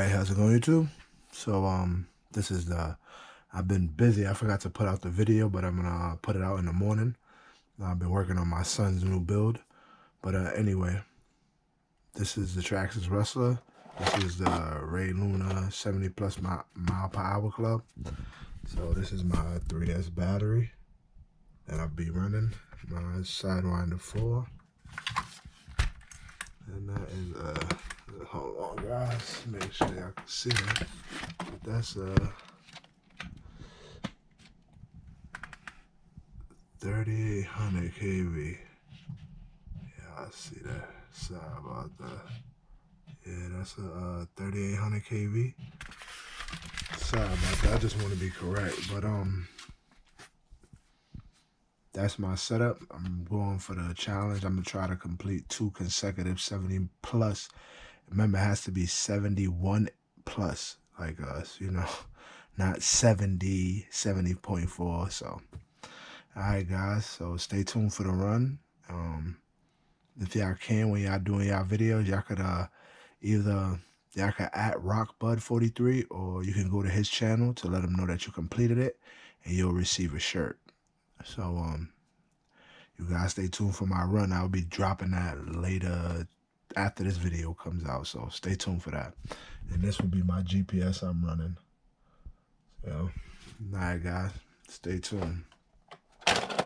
Alright, how's it going, YouTube? So this is I've been busy. I forgot to put out the video, but I'm gonna put it out in the morning. I've been working on my son's new build. But anyway, this is the Traxxas Rustler. This is the Rayluna 70 plus mile per hour club. So this is my 3S battery that I'll be running. My Sidewinder 4. And that is hold on guys, make sure y'all can see that. That's 3800 kV. Yeah, I see that. Sorry about that. Yeah, that's a 3800 kV. Sorry about that. I just want to be correct, but that's my setup. I'm going for the challenge. I'm gonna try to complete 2 consecutive 70 plus. Remember, it has to be 71 plus, like us, you know, not 70.4. So, all right, guys. So stay tuned for the run. If y'all can, when y'all doing y'all videos, y'all could either y'all could at RockBud43, or you can go to his channel to let him know that you completed it, and you'll receive a shirt. So you guys stay tuned for my run. I'll be dropping that later after this video comes out, so stay tuned for that. And this will be my GPS I'm running. So, all right, guys, stay tuned.